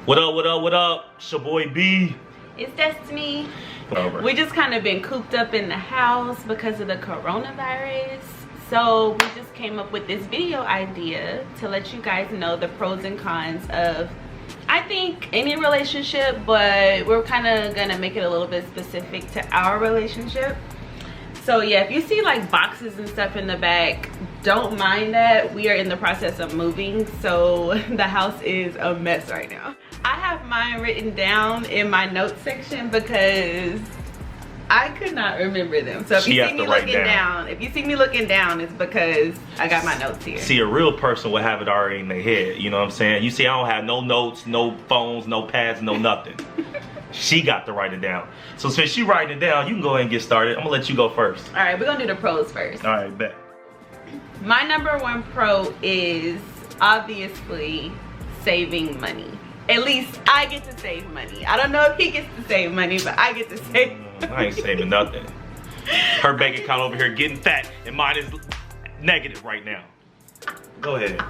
What up, what up, what up? It's your boy B. It's Destiny. Over. We just kind of been cooped up in the house because of the coronavirus. So we just came up with this video idea to let you guys know the pros and cons of, I think, any relationship, but we're kind of gonna make it a little bit specific to our relationship. So yeah, if you see like boxes and stuff in the back, don't mind that. We are in the process of moving, so the house is a mess right now. I have mine written down in my notes section because I could not remember them. So if you see me looking down, it's because I got my notes here. See, a real person would have it already in their head, you know what I'm saying? You see, I don't have no notes, no phones, no pads, no nothing. She got to write it down. So since she writing it down, you can go ahead and get started. I'm gonna let you go first. All right, we're gonna do the pros first. All right, bet. My number one pro is obviously saving money. At least I get to save money. I don't know if he gets to save money, but I get to save money. I ain't saving nothing. Her bank account over here getting fat and mine is negative right now. Go ahead.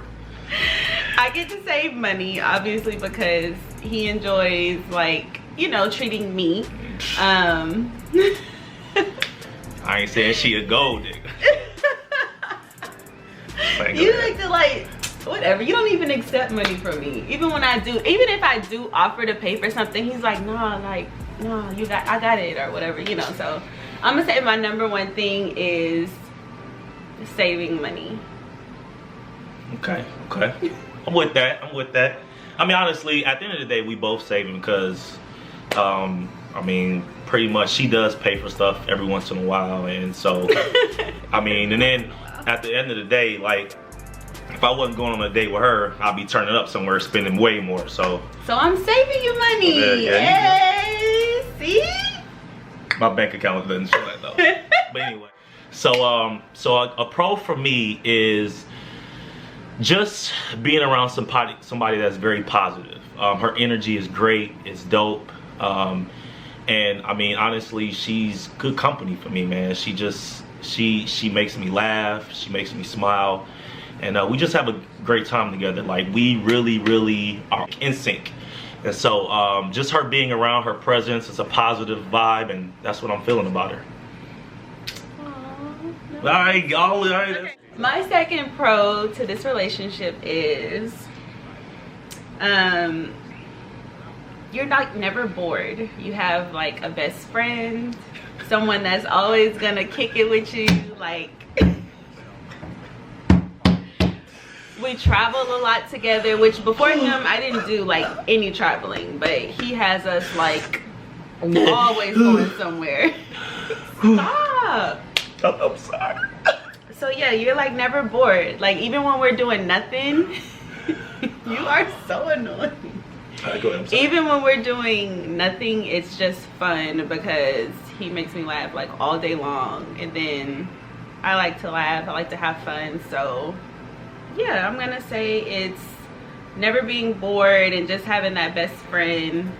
I get to save money, obviously, because he enjoys, like, you know, treating me. I ain't saying she a gold digger. You like to, like, whatever. You don't even accept money from me. Even when I do, even if I do offer to pay for something, he's like, nah, like, no, I got it, or whatever, you know. So I'm gonna say my number one thing is saving money. Okay. I'm with that. I mean, honestly, at the end of the day, we both saving because, I mean, pretty much she does pay for stuff every once in a while, and so, I mean, and then at the end of the day, like, if I wasn't going on a date with her, I'd be turning up somewhere, spending way more. So I'm saving you money. Yay! See? My bank account doesn't show that though. But anyway, so a pro for me is just being around somebody that's very positive. Her energy is great. It's dope. And I mean, honestly, she's good company for me, man. She makes me laugh. She makes me smile. And we just have a great time together. Like, we really are in sync. And so just her being around, her presence, is a positive vibe, and that's what I'm feeling about her. Aww, All right. Okay. My second pro to this relationship is you're never bored. You have like a best friend, someone that's always gonna kick it with you. Like, we travel a lot together, which before him I didn't do like any traveling, but he has us like always going somewhere. Stop. I'm sorry. So yeah, you're like never bored. Like, even when we're doing nothing, you are so annoying. All right, go ahead, I'm sorry. Even when we're doing nothing, it's just fun because he makes me laugh like all day long, and then I like to laugh, I like to have fun. So yeah, I'm gonna say it's never being bored and just having that best friend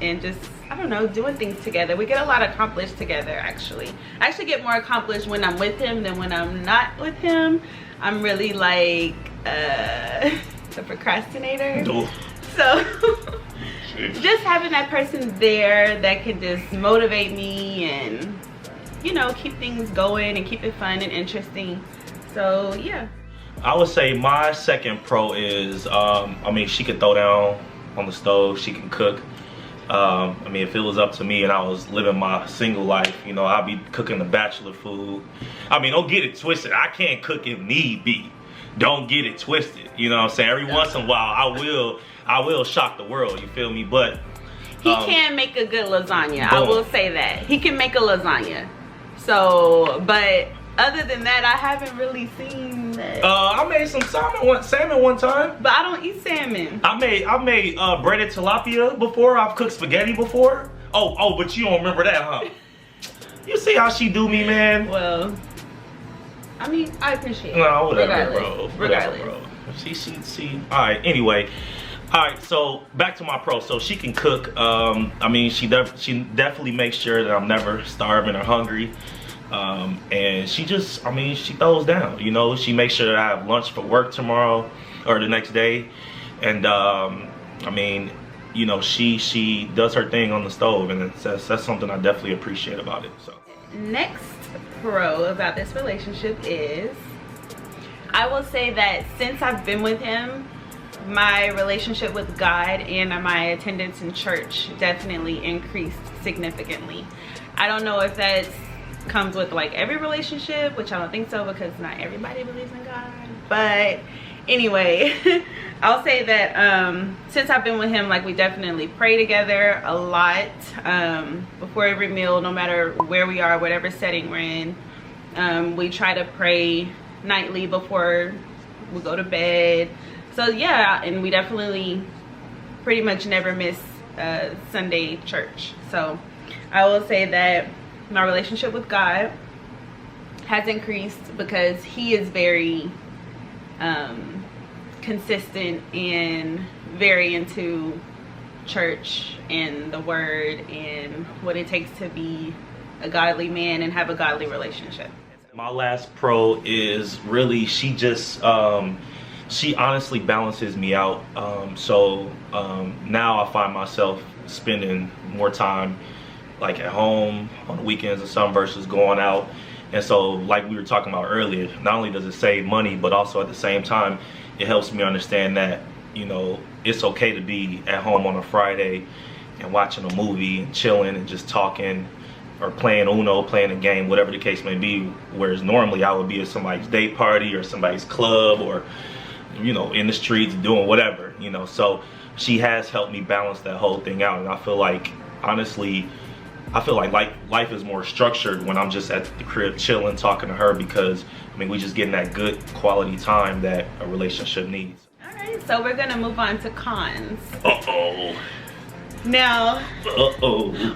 and just, I don't know, doing things together. We get a lot accomplished together, actually. I actually get more accomplished when I'm with him than when I'm not with him. I'm really like a procrastinator. No. So just having that person there that can just motivate me and, you know, keep things going and keep it fun and interesting. So yeah. I would say my second pro is, I mean, she could throw down on the stove, she can cook. I mean, if it was up to me and I was living my single life, you know, I'd be cooking the bachelor food. I mean, don't get it twisted. I can't cook if need be. Don't get it twisted. You know what I'm saying? Every once in a while, I will shock the world, you feel me? But he can make a good lasagna. Boom. I will say that. He can make a lasagna. So, but other than that, I haven't really seen that. I made some salmon one time. But I don't eat salmon. I made breaded tilapia before. I've cooked spaghetti before. Oh, but you don't remember that, huh? You see how she do me, man? Well, I mean, I appreciate it. No, whatever, bro. Regardless. Bro. See. All right. Anyway. All right, so back to my pro. So she can cook. I mean, she definitely makes sure that I'm never starving or hungry. And she just, I mean, she throws down, you know. She makes sure that I have lunch for work tomorrow or the next day. And I mean, you know, she does her thing on the stove, and that's something I definitely appreciate about it. So next pro about this relationship is, I will say that since I've been with him, my relationship with God and my attendance in church definitely increased significantly. I don't know if that comes with like every relationship, which I don't think so, because not everybody believes in God. But anyway, I'll say that since I've been with him, like, we definitely pray together a lot before every meal, no matter where we are, whatever setting we're in. We try to pray nightly before we go to bed. So yeah, and we definitely pretty much never miss Sunday church. So I will say that my relationship with God has increased because he is very consistent and very into church and the word and what it takes to be a godly man and have a godly relationship. My last pro is really, she just she honestly balances me out. Now I find myself spending more time like at home on the weekends or something versus going out. And so, like we were talking about earlier, not only does it save money, but also at the same time it helps me understand that, you know, it's okay to be at home on a Friday and watching a movie and chilling and just talking, or playing Uno, playing a game, whatever the case may be, whereas normally I would be at somebody's day party or somebody's club, or, you know, in the streets doing whatever, you know. So she has helped me balance that whole thing out, and I feel like, honestly, I feel like life is more structured when I'm just at the crib chilling, talking to her, because I mean, we just getting that good quality time that a relationship needs. All right, so we're gonna move on to cons. Now,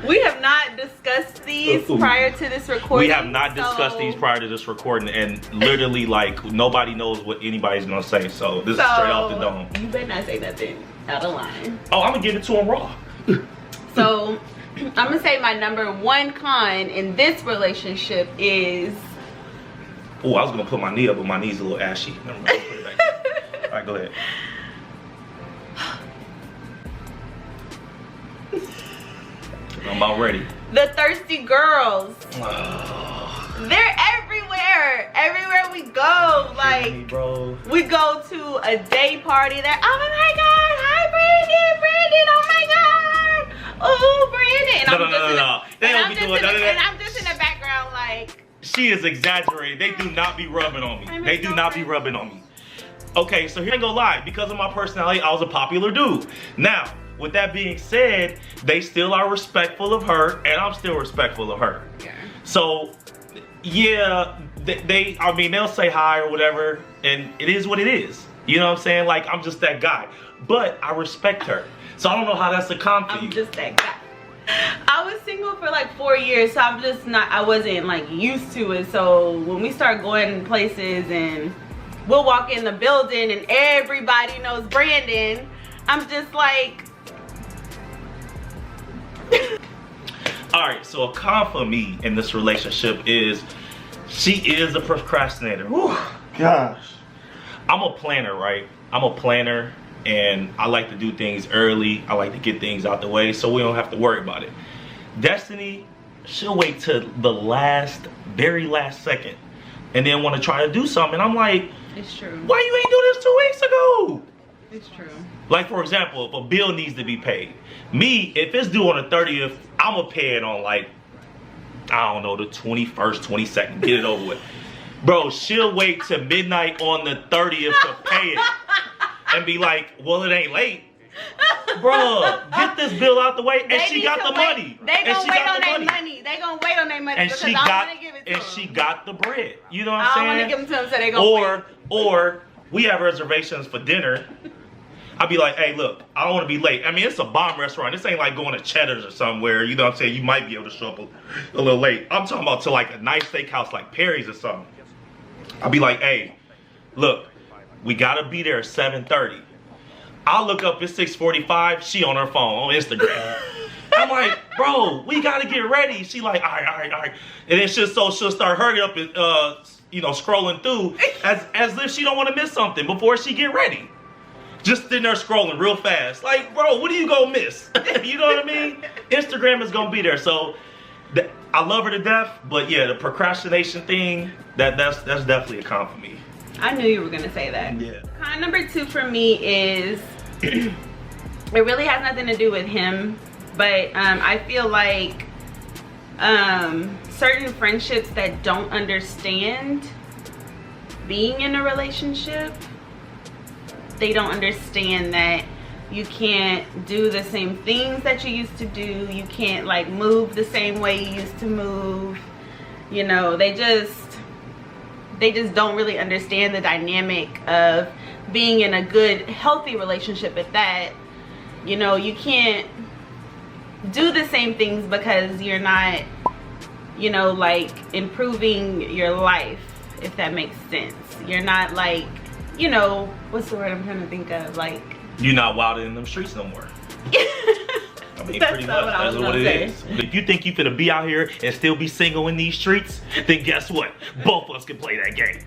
we have not discussed these prior to this recording. We have not discussed these prior to this recording, and literally, like, nobody knows what anybody's gonna say. So this is straight off the dome. You better not say nothing out of line. Oh, I'm gonna give it to him raw. So I'm gonna say my #1 con in this relationship is. Oh, I was gonna put my knee up, but my knee's a little ashy. Never mind, I'll put it back. All right, go ahead. I'm about ready. The thirsty girls. They're everywhere. Everywhere we go. Like, me, bro. We go to a day party. They're, oh my God, hi Brandon, oh my God. Oh, Brandon. No. They don't be doing none of that. And I'm just in the background like. She is exaggerating. They do not be rubbing on me. They do not be rubbing on me. Okay, so here I ain't gonna lie. Because of my personality, I was a popular dude. Now, with that being said, they still are respectful of her, and I'm still respectful of her. Yeah. So, yeah, I mean, they'll say hi or whatever, and it is what it is. You know what I'm saying? Like, I'm just that guy. But I respect her. So I don't know how that's a con for you. I'm just that guy. I was single for like 4 years, so I wasn't like used to it. So when we start going places and we'll walk in the building and everybody knows Brandon, I'm just like. All right, so a con for me in this relationship is she is a procrastinator. Whew, gosh. I'm a planner, right? I'm a planner, and I like to do things early. I like to get things out the way so we don't have to worry about it. Destiny, she'll wait till the very last second and then want to try to do something. And I'm like, it's true. Why you ain't do this 2 weeks ago? It's true. Like, for example, if a bill needs to be paid, me, if it's due on the 30th, I'm gonna pay it on, like, I don't know, the 21st, 22nd, get it over with. Bro, she'll wait till midnight on the 30th to pay it and be like, well, it ain't late. Bro, get this bill out the way, and she got the money. They gonna wait on their money. They gonna wait on their money because I want to give it to them. And she got the bread. You know what I'm saying? I want to give them to them so they gonna wait. Or we have reservations for dinner. I'll be like, hey, look, I don't want to be late. I mean, it's a bomb restaurant. This ain't like going to Cheddar's or somewhere. You know what I'm saying? You might be able to show up a little late. I'm talking about to like a nice steakhouse like Perry's or something. I'll be like, hey, look, we got to be there at 7:30. I'll look up, it's 6:45. She on her phone on Instagram. I'm like, bro, we got to get ready. She like, all right. And then she'll start hurrying up and, you know, scrolling through as if she don't want to miss something before she get ready. Just sitting there scrolling real fast. Like, bro, what are you gonna miss? You know what I mean? Instagram is gonna be there. So I love her to death, but yeah, the procrastination thing, that's definitely a con for me. I knew you were gonna say that. Yeah. Con number 2 for me is it really has nothing to do with him, but I feel like certain friendships that don't understand being in a relationship, they don't understand that you can't do the same things that you used to do. You can't like move the same way you used to move. You know, they just don't really understand the dynamic of being in a good, healthy relationship at that. You know, you can't do the same things because you're not, you know, like improving your life, if that makes sense. You're not like, you know, what's the word I'm trying to think of? Like, you're not wilding in them streets no more. I mean, That's pretty not much, what I was that's what gonna it say. is. If you think you finna be out here and still be single in these streets, then guess what? Both of us can play that game.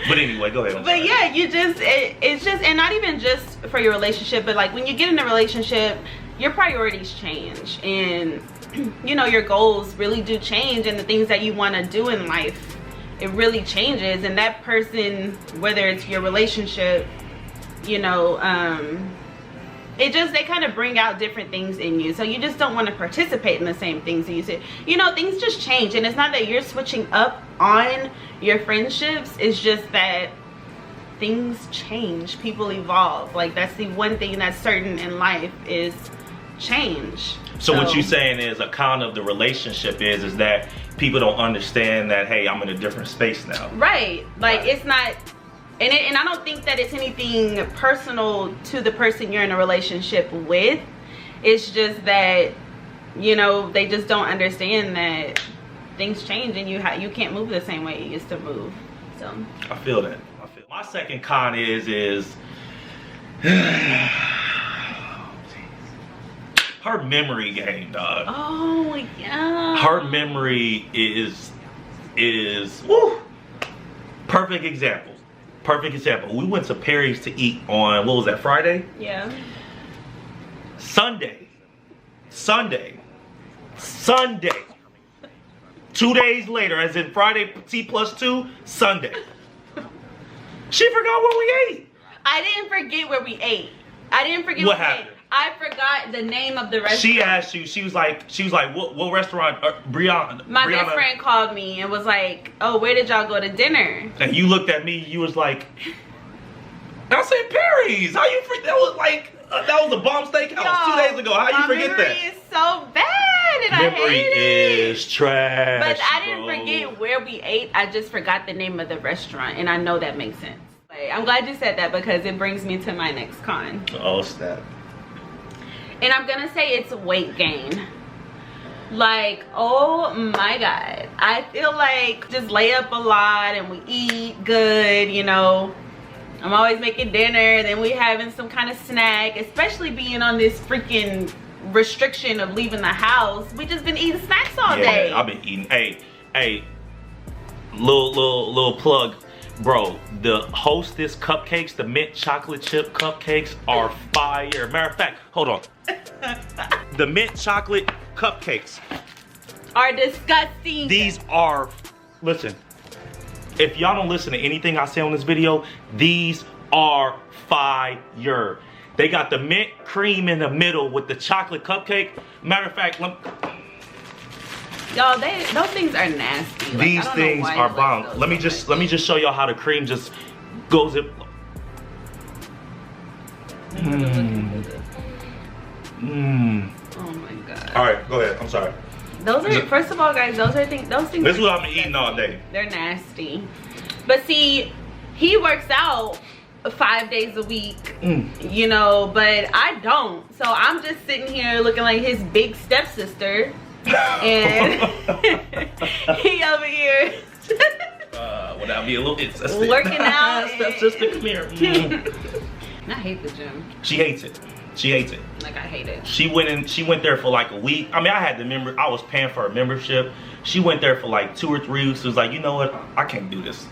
But anyway, go ahead. But yeah, you just, it's just, and not even just for your relationship, but like when you get in a relationship, your priorities change. And, you know, your goals really do change, and the things that you want to do in life, it really changes. And that person, whether it's your relationship, you know, they kind of bring out different things in you. So you just don't want to participate in the same things that you said. You know, things just change. And it's not that you're switching up on your friendships. It's just that things change. People evolve. Like, that's the one thing that's certain in life is change. So what you're saying is a con of the relationship is that people don't understand that, hey, I'm in a different space now. Right. Like, it's not... And I don't think that it's anything personal to the person you're in a relationship with. It's just that, you know, they just don't understand that things change and you can't move the same way you used to move. So I feel that. My second con is her memory game, dog. Oh yeah. Her memory is woo, perfect example. Perfect example. We went to Perry's to eat on, what was that, Friday? Yeah. Sunday. 2 days later, as in Friday T+2, Sunday. She forgot what we ate. I didn't forget where we ate. I didn't forget What we happened? ate. I forgot the name of the restaurant. She asked you, she was like, what restaurant, Brianna? My best friend called me and was like, oh, where did y'all go to dinner? And you looked at me, you was like, I said Perry's. How you forget? That was like, that was a bomb steakhouse 2 days ago. How you forget that? My memory is so bad and Memory I hate it. is trash, But I didn't bro. forget where we ate. I just forgot the name of the restaurant, and I know that makes sense. I'm glad you said that because it brings me to my next con. Oh, snap. And I'm gonna say it's weight gain. Like, oh my God. I feel like just lay up a lot and we eat good, you know. I'm always making dinner, then we having some kind of snack, especially being on this freaking restriction of leaving the house. We just been eating snacks all day. I've been eating. Hey, little plug. Bro, the Hostess cupcakes, the mint chocolate chip cupcakes are fire. Matter of fact, hold on. The mint chocolate cupcakes Are disgusting. These are, listen, if y'all don't listen to anything I say on this video, these are fire. They got the mint cream in the middle with the chocolate cupcake. Matter of fact, y'all, those things are nasty. Like, these things are bomb. Let me just show y'all how the cream just goes in. Oh my God. All right, go ahead. I'm sorry. Those are, first of all, guys, those things. This is what I've been eating all day. They're nasty. But see, he works out 5 days a week, you know, but I don't. So I'm just sitting here looking like his big stepsister. And he over here Would that be a little bit working out. Stepsister, come here. I hate the gym. She hates it. She hates it. Like, I hate it. She went there for like a week. I mean, I was paying for a membership. She went there for like 2 or 3 weeks. It was like, you know what? I can't do this.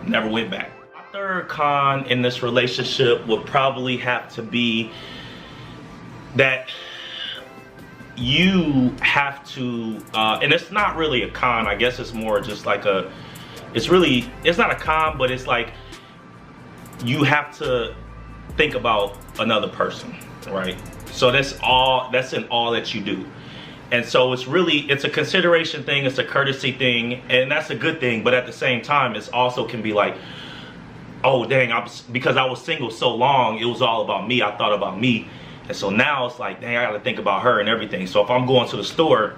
Never went back. third con in this relationship would probably have to be that you have to, and it's not really a con, I guess it's more just like a, it's not a con, but it's like you have to think about another person, right? So that's in all that you do. And so it's a consideration thing, it's a courtesy thing, and that's a good thing, but at the same time, it's also can be like, oh dang, because I was single so long, it was all about me, I thought about me. And so now it's like, dang, I gotta think about her and everything. So if I'm going to the store,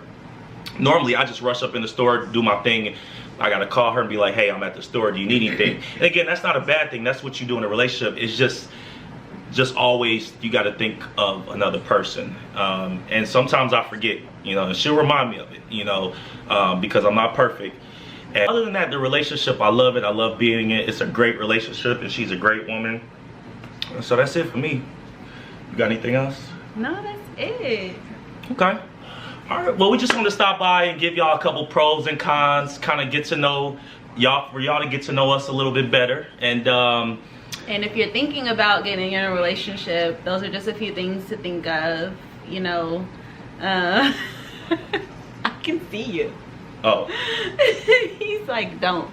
normally I just rush up in the store, do my thing. I gotta call her and be like, hey, I'm at the store, do you need anything? And again, that's not a bad thing. That's what you do in a relationship. It's just always, you gotta think of another person. And sometimes I forget, you know, and she'll remind me of it, you know, because I'm not perfect. And other than that, the relationship, I love it. I love being in it. It's a great relationship and she's a great woman. So that's it for me. You got anything else? No, that's it. Okay. All right. Well, we just want to stop by and give y'all a couple pros and cons, kind of get to know y'all, for y'all to get to know us a little bit better. And if you're thinking about getting in a relationship, those are just a few things to think of. You know, I can see you. Oh. He's like, don't.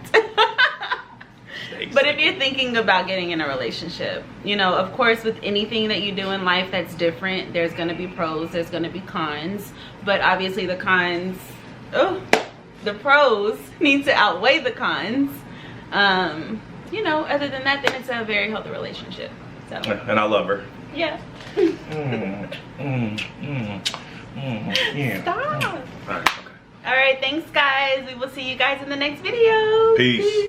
But if you're thinking about getting in a relationship, you know, of course, with anything that you do in life that's different, there's going to be pros, there's going to be cons. But obviously the pros need to outweigh the cons. You know, other than that, then it's a very healthy relationship. So. And I love her. Yeah. Yeah. Stop. All right, okay. All right, thanks, guys. We will see you guys in the next video. Peace.